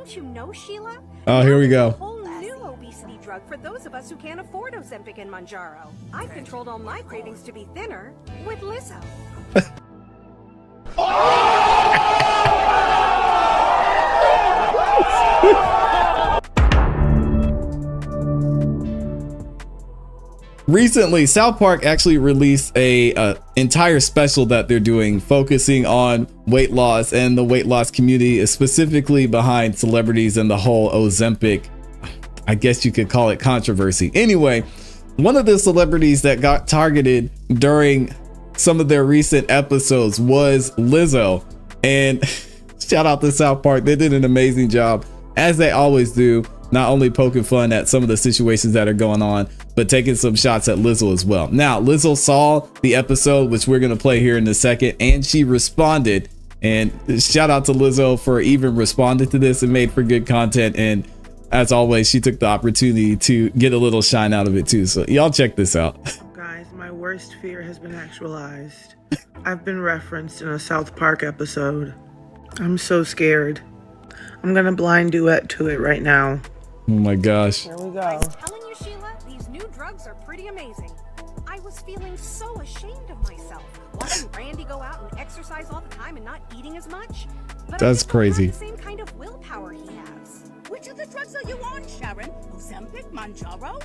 Don't you know, Sheila? Oh, here we There's go. a whole new obesity drug for those of us who can't afford Ozempic and Mounjaro. I've controlled all my cravings to be thinner with Lizzo. Recently, South Park actually released a entire special that they're doing focusing on weight loss and the weight loss community, specifically behind celebrities and the whole Ozempic, I guess you could call it, controversy. Anyway, one of the celebrities that got targeted during some of their recent episodes was Lizzo, and shout out to South Park. They did an amazing job, as they always do, not only poking fun at some of the situations that are going on, but taking some shots at Lizzo as well. Now, Lizzo saw the episode, which we're going to play here in a second, and she responded. And shout out to Lizzo for even responding to this and made for good content. And as always, she took the opportunity to get a little shine out of it too. So y'all check this out. Guys, my worst fear has been actualized. I've been referenced in a South Park episode. I'm so scared. I'm gonna blind duet to it right now. Oh my gosh. Here we go. I was telling you, Sheila, these new drugs are pretty amazing. I was feeling so ashamed of myself. Watching Randy go out and exercise all the time and not eating as much. But That's I just don't crazy. have the same kind of willpower he has. Which of the drugs are you on, Sharon? Ozempic, Mounjaro?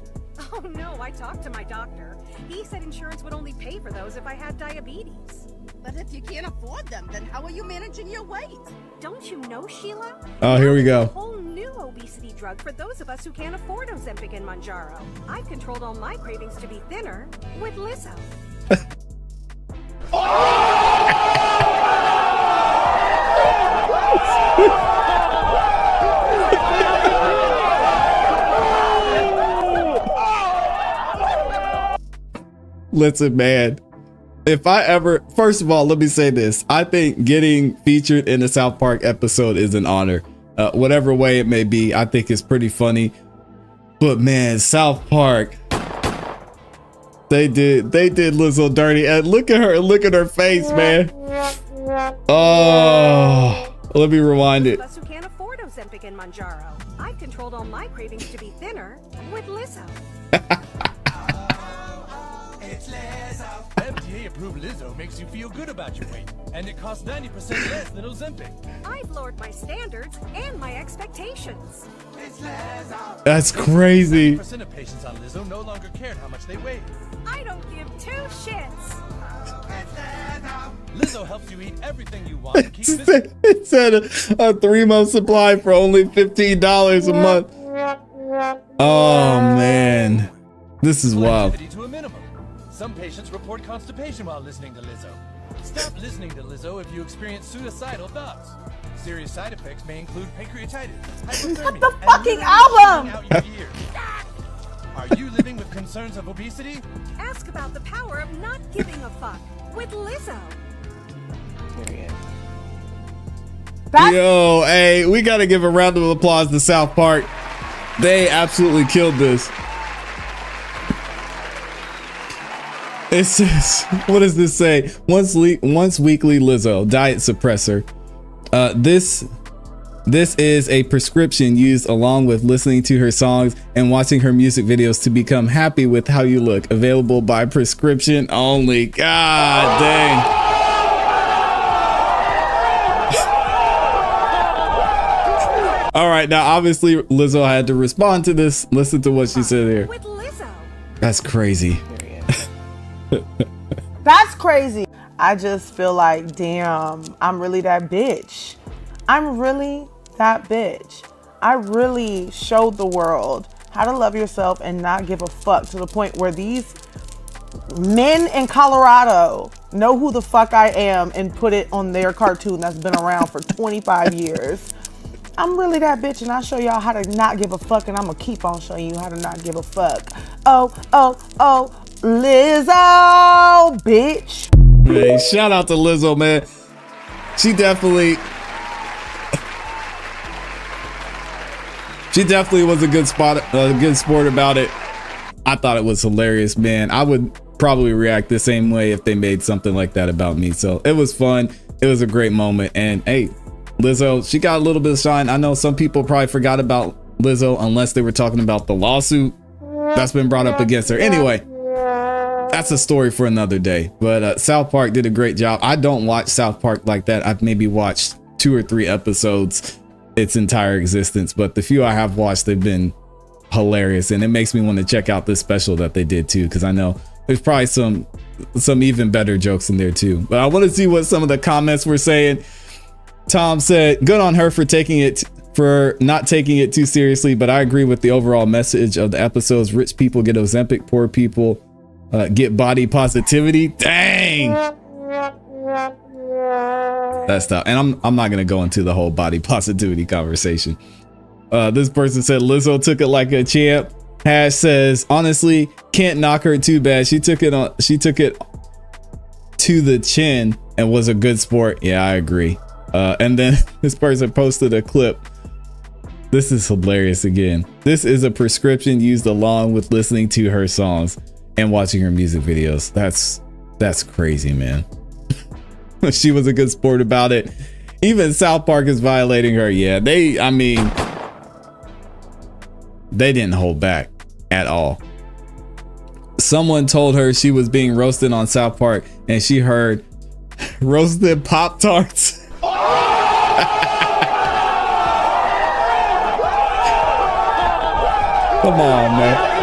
Oh no, I talked to my doctor. He said insurance would only pay for those if I had diabetes. But if you can't afford them, then how are you managing your weight? Don't you know, Sheila? Oh, here we There's go. a whole new obesity drug for those of us who can't afford Ozempic and Mounjaro. I've controlled all my cravings to be thinner with Lizzo. Listen, man, if I ever, first of all, let me say this. I think getting featured in a South Park episode is an honor. Whatever way it may be, I think it's pretty funny. But man, South Park, they did Lizzo dirty. And look at her face, man. Oh, let me rewind it. Those of us who can't afford Ozempic and Mounjaro. I've controlled all my cravings to be thinner with Lizzo. FDA-approved Lizzo makes you feel good about your weight, and it costs 90% less than Ozempic. I've lowered my standards and my expectations. That's crazy. 90% of patients on Lizzo no longer cared how much they weighed. I don't give two shits. Lizzo helps you eat everything you want and keep missing. It said a 3-month supply for only $15 a month. Oh man, this is wild. Activity to a minimum. Some patients report constipation while listening to Lizzo. Stop listening to Lizzo if you experience suicidal thoughts. Serious side effects may include pancreatitis, hypothermia, the and fucking literally album! bleeding out your ears. Are you living with concerns of obesity? Ask about the power of not giving a fuck with Lizzo. Yo, hey, we gotta give a round of applause to South Park. They absolutely killed this. It says, what does this say? Once weekly Lizzo diet suppressor. This is a prescription used along with listening to her songs and watching her music videos to become happy with how you look. Available by prescription only. God dang. All right, now obviously Lizzo had to respond to this. Listen to what she said here. With Lizzo. That's crazy. That's crazy. I just feel like, damn, I'm really that bitch. I'm really that bitch. I really showed the world how to love yourself and not give a fuck, to the point where these men in Colorado know who the fuck I am and put it on their cartoon that's been around for 25 years. I'm really that bitch, and I'll show y'all how to not give a fuck, and I'm gonna keep on showing you how to not give a fuck. Oh, Lizzo, bitch. Hey, shout out to Lizzo, man. She definitely was a good sport about it. I thought it was hilarious, man. I would probably react the same way if they made something like that about me. So it was fun. It was a great moment. And hey, Lizzo, she got a little bit of shine. I know some people probably forgot about Lizzo unless they were talking about the lawsuit that's been brought up against her. Anyway, that's a story for another day. But South Park did a great job. I don't watch South Park like that. I've maybe watched 2 or 3 episodes its entire existence, but the few I have watched, they've been hilarious, and it makes me want to check out this special that they did too, because I know there's probably some even better jokes in there too. But I want to see what some of the comments were saying. Tom said, good on her for not taking it too seriously, but I agree with the overall message of the episodes. Rich people get Ozempic, poor people get body positivity. Dang, that's tough. And I'm not gonna go into the whole body positivity conversation. This person said Lizzo took it like a champ. Hash says, honestly, can't knock her too bad. She took it to the chin and was a good sport. Yeah, I agree. And then this person posted a clip. This is hilarious again. This is a prescription used along with listening to her songs and watching her music videos. That's crazy, man. She was a good sport about it. Even South Park is violating her. Yeah, they didn't hold back at all. Someone told her she was being roasted on South Park and she heard roasted Pop-Tarts. Come on, man.